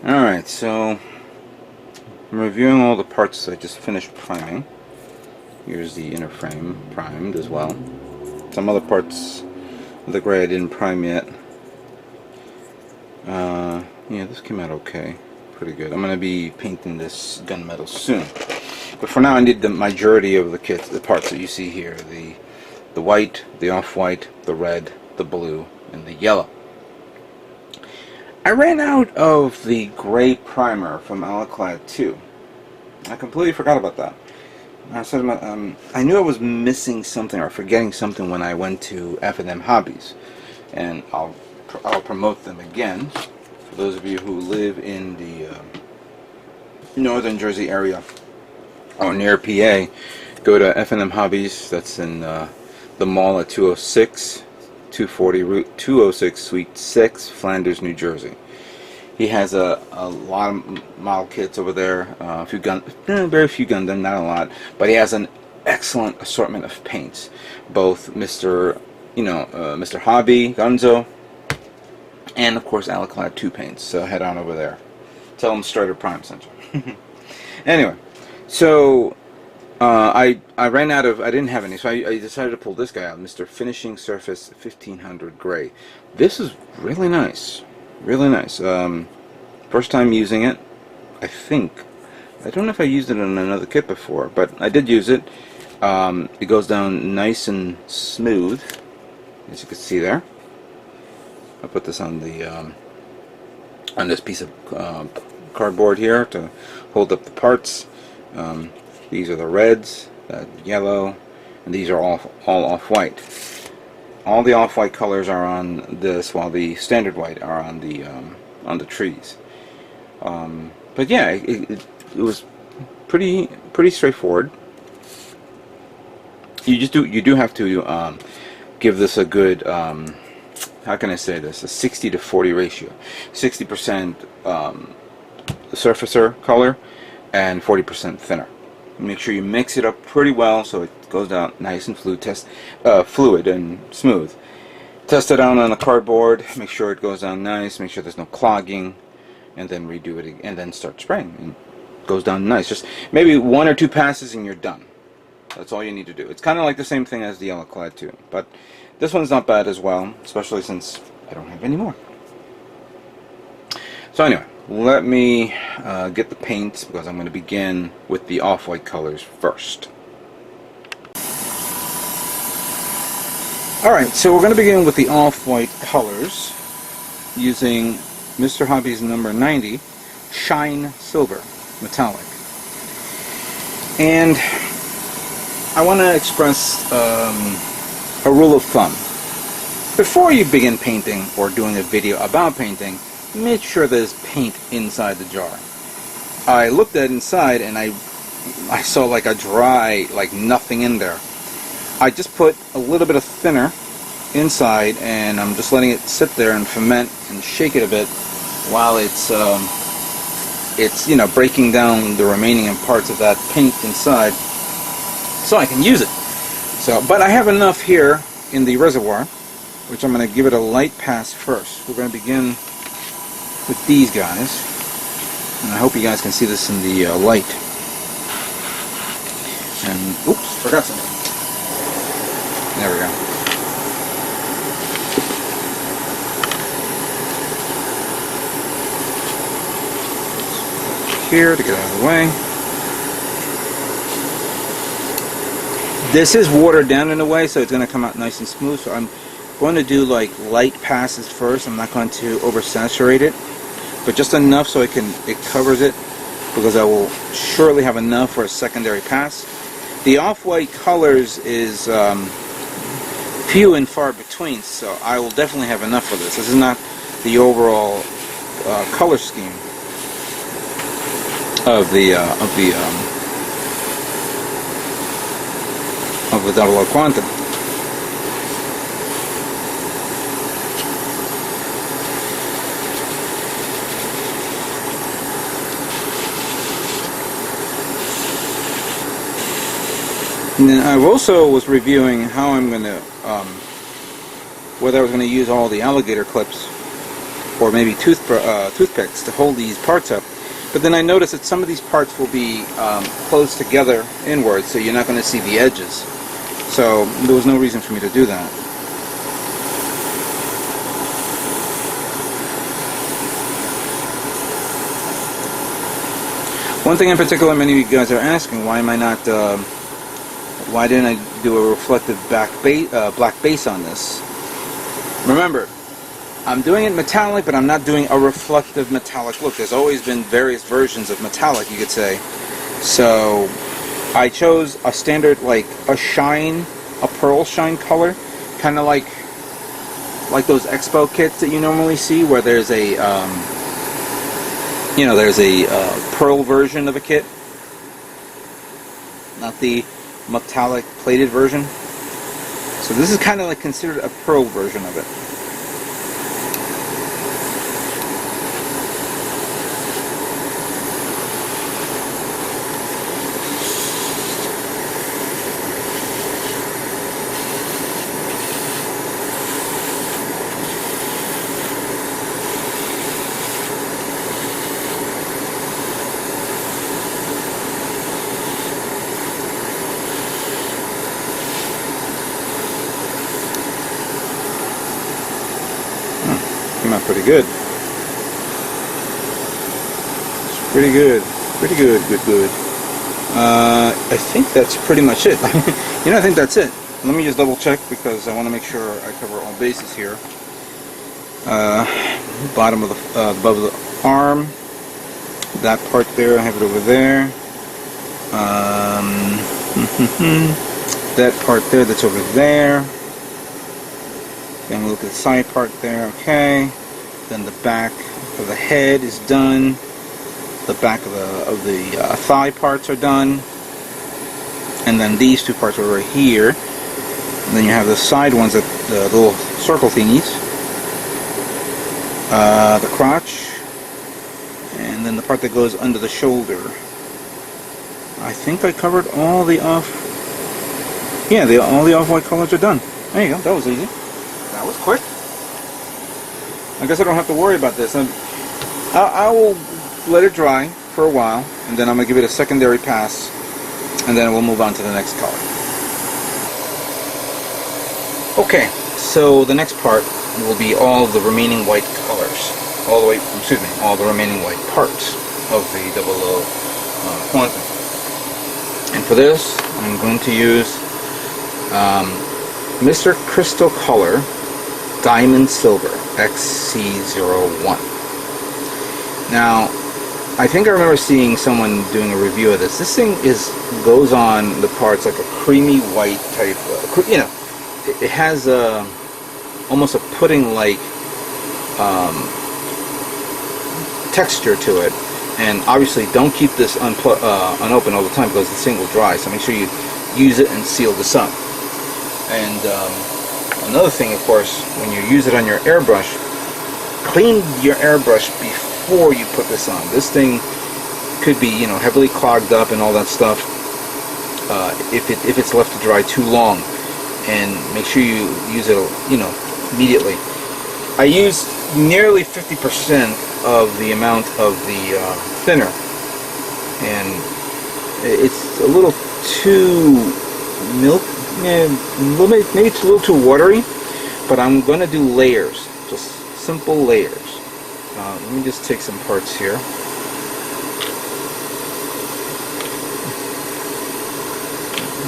Alright, so I'm reviewing all the parts I just finished priming. Here's the inner frame primed as well. Some other parts of the gray I didn't prime yet. Yeah, this came out okay. Pretty good. I'm going to be painting this gunmetal soon. But for now I need the majority of the kit, the parts that you see here. The white, the off-white, the red, the blue, and the yellow. I ran out of the gray primer from Alclad 2. I completely forgot about that. I said, I knew I was missing something or forgetting something when I went to F&M Hobbies, and I'll promote them again for those of you who live in the northern Jersey area or near PA. Go to F&M Hobbies. That's in the mall at 240 Route 206 Suite 6, Flanders, New Jersey. He has a lot of model kits over there, very few Gundam, not a lot, but he has an excellent assortment of paints. Both Mr. Hobby, Gunzo, and of course Alclad 2 paints. So head on over there. Tell him Strider Prime Center. Anyway, so I ran out of, I didn't have any, so I decided to pull this guy out, Mr. Finishing Surface 1500 Gray. This is really nice. Really nice. First time using it, I think. I don't know if I used it in another kit before, but I did use it. It goes down nice and smooth, as you can see there. I'll put this on the on this piece of cardboard here to hold up the parts. These are the reds, yellow, and these are all off-white. All the off-white colors are on this, while the standard white are on the trees. But yeah, it was pretty straightforward. You do have to give this a good how can I say this, a 60 to 40 ratio. 60% the surfacer color and 40% thinner. Make sure you mix it up pretty well so it goes out nice and fluid and smooth. Test it out on the cardboard, make sure it goes down nice, make sure there's no clogging, and then redo it and then start spraying. And it goes down nice. Just maybe 1 or 2 passes and you're done. That's all you need to do. It's kind of like the same thing as the Alclad 2, but this one's not bad as well, especially since I don't have any more. So anyway, let me get the paints, because I'm going to begin with the off-white colors first. Alright, so we're going to begin with the off-white colors using Mr. Hobby's number 90 Shine Silver Metallic. And I want to express a rule of thumb. Before you begin painting or doing a video about painting, make sure there's paint inside the jar. I looked at inside and I saw like a dry, like nothing in there. I just put a little bit of thinner inside and I'm just letting it sit there and ferment and shake it a bit while it's breaking down the remaining parts of that paint inside so I can use it. So, but I have enough here in the reservoir, which I'm going to give it a light pass first. We're going to begin with these guys, and I hope you guys can see this in the light. And oops, forgot something. There we go. Here to get out of the way. This is watered down in a way, so it's going to come out nice and smooth. So I'm going to do like light passes first. I'm not going to oversaturate it, but just enough so it covers it, because I will surely have enough for a secondary pass. The off-white colors is few and far between, so I will definitely have enough for this. This is not the overall color scheme of the double QanT. And then I also was reviewing how I'm going to, whether I was going to use all the alligator clips or maybe toothpicks to hold these parts up. But then I noticed that some of these parts will be closed together inwards, so you're not going to see the edges. So there was no reason for me to do that. One thing in particular, many of you guys are asking, why didn't I do a reflective black base on this? Remember, I'm doing it metallic, but I'm not doing a reflective metallic look. There's always been various versions of metallic, you could say. So I chose a standard, like a pearl shine color, kind of like those expo kits that you normally see, where there's a pearl version of a kit, not the metallic plated version. So this is kind of like considered a pearl version of it. Came out pretty good. It's pretty good. Pretty good, good. I think that's pretty much it. I think that's it. Let me just double check because I want to make sure I cover all bases here. Bottom of the, above the arm. That part there, I have it over there. That part there, that's over there. Then we look at the side part there, okay. Then the back of the head is done. The back of the thigh parts are done. And then these two parts are right here. And then you have the side ones, the little circle thingies. The crotch. And then the part that goes under the shoulder. I think I covered all the all the off-white colors are done. There you go, that was easy. That was quick. I guess I don't have to worry about this. I will let it dry for a while, and then I'm going to give it a secondary pass, and then we'll move on to the next color. Okay, so the next part will be all the remaining white colors. All the remaining white parts of the 00 QanT. And for this, I'm going to use Mr. Crystal Color Diamond Silver XC01. Now, I think I remember seeing someone doing a review of this. This thing goes on the parts like a creamy white type. It has almost a pudding-like texture to it. And obviously, don't keep this unopened all the time because this thing will dry. So make sure you use it and seal this up. And another thing, of course, when you use it on your airbrush, clean your airbrush before you put this on. This thing could be, heavily clogged up and all that stuff if it's left to dry too long. And make sure you use it, immediately. I use nearly 50% of the amount of the thinner, and it's a little too maybe it's a little too watery, but I'm going to do layers, just simple layers. Let me just take some parts here.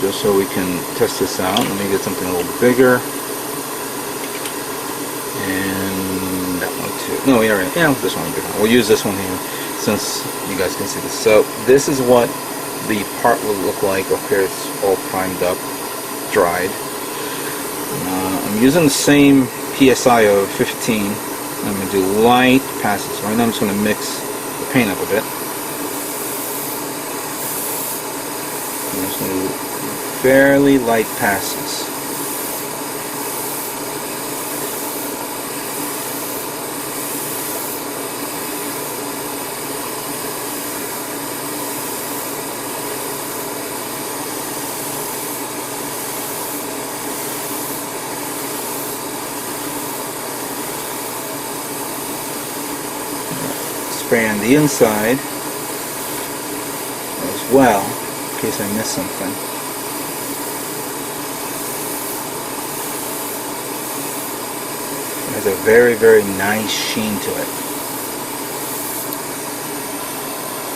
Just so we can test this out. Let me get something a little bigger. And that one too. No, this one will be fine. We'll use this one here since you guys can see this. So this is what the part will look like after it's all primed up, dried. I'm using the same PSI of 15. I'm going to do light passes. Right now I'm just going to mix the paint up a bit. I'm just going to do fairly light passes. spray on the inside as well, in case I miss something. It has a very, very nice sheen to it.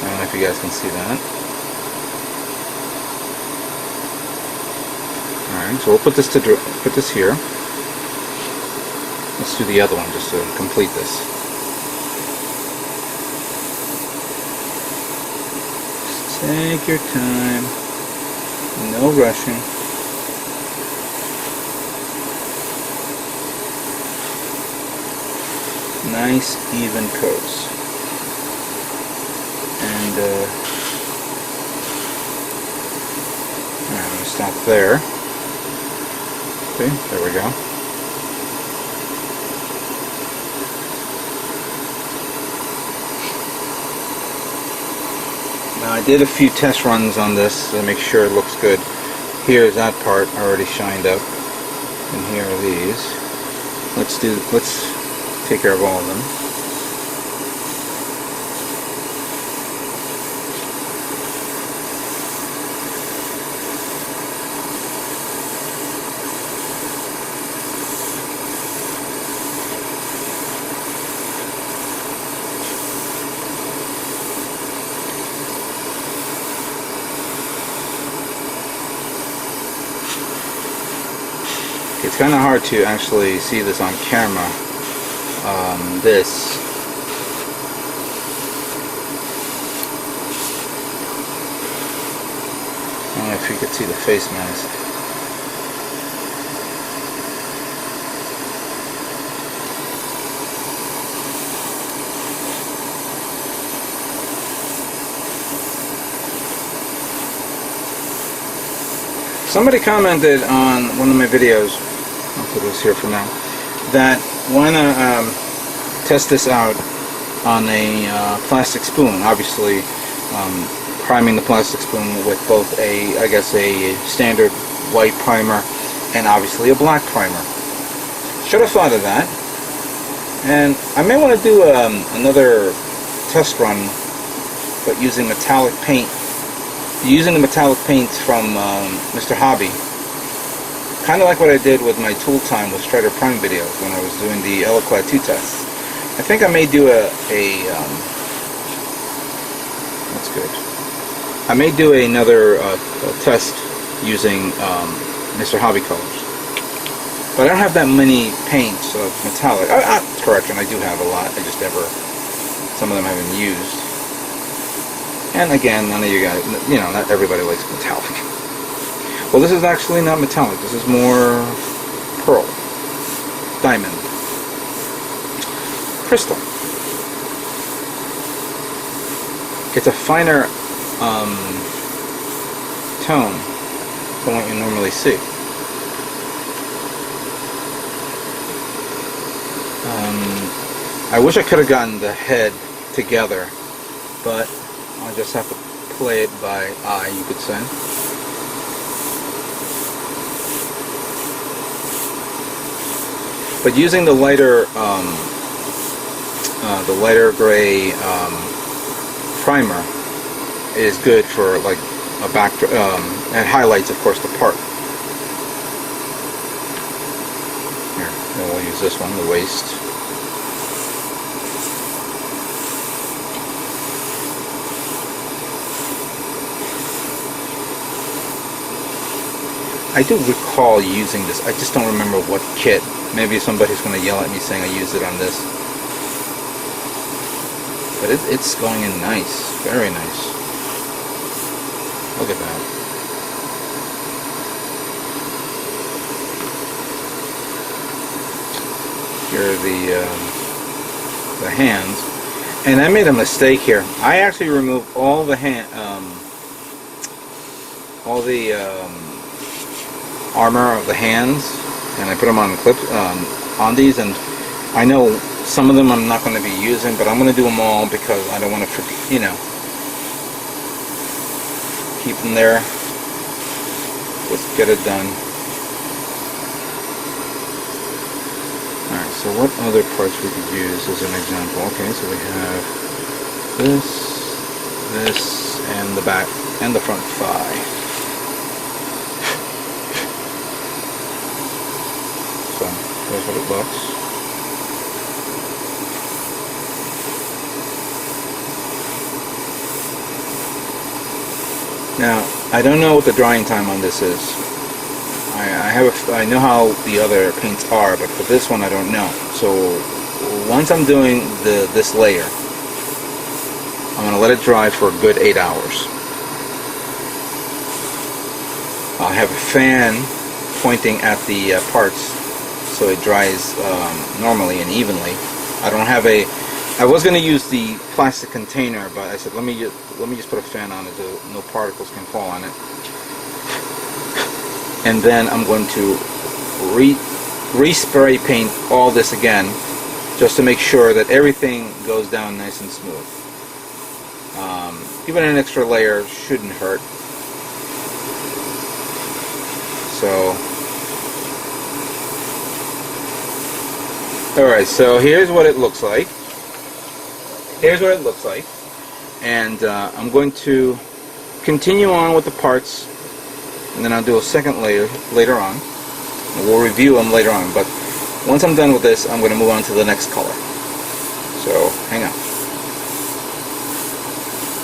I don't know if you guys can see that. Alright, so we'll put this here. Let's do the other one just to complete this. Just take your time. No rushing. Nice even coats. And I'm going to stop there. Okay, there we go. Now I did a few test runs on this to make sure it looks good. Here's that part already shined up, and here are these. Let's take care of all of them. It's kind of hard to actually see this on camera. I don't know if you could see the face mask. Somebody commented on one of my videos, I'll put this here for now, that why not test this out on a plastic spoon. Obviously, priming the plastic spoon with both a standard white primer and obviously a black primer. Should have thought of that. And I may want to do another test run, but using metallic paint. Using the metallic paints from Mr. Hobby. Kind of like what I did with my tool time with Strider Prime videos when I was doing the Alclad 2 tests. I think I may do that's good. I may do another test using Mr. Hobby colors. But I don't have that many paints of metallic. Correction, I do have a lot. I just some of them I haven't used. And again, none of you guys, not everybody likes metallic. Well, this is actually not metallic. This is more pearl, diamond, crystal. It's a finer tone than what you normally see. I wish I could have gotten the head together, but I'll just have to play it by eye, you could say. But using the lighter gray primer is good for like a backdrop, and highlights, of course, the part. Here, and we'll use this one, the waist. I do recall using this. I just don't remember what kit. Maybe somebody's going to yell at me saying I used it on this. But it's going in nice. Very nice. Look at that. Here are the hands. And I made a mistake here. I actually removed all the armor of the hands, and I put them on clips on these, and I know some of them I'm not going to be using, but I'm going to do them all because I don't want to, keep them there. Let's get it done. Alright, so what other parts we could use as an example? Okay, so we have this, and the back and the front thigh. So here's what it looks. Now, I don't know what the drying time on this is. I know how the other paints are, but for this one I don't know. So once I'm doing this layer, I'm going to let it dry for a good 8 hours. I'll have a fan pointing at the parts so it dries normally and evenly. I don't have a... I was going to use the plastic container, but I said let me just put a fan on it so no particles can fall on it. And then I'm going to re-spray paint all this again, just to make sure that everything goes down nice and smooth. Even an extra layer shouldn't hurt. So, alright, so here's what it looks like. Here's what it looks like. And I'm going to continue on with the parts, and then I'll do a second layer later on. We'll review them later on, but once I'm done with this, I'm going to move on to the next color. So, hang on.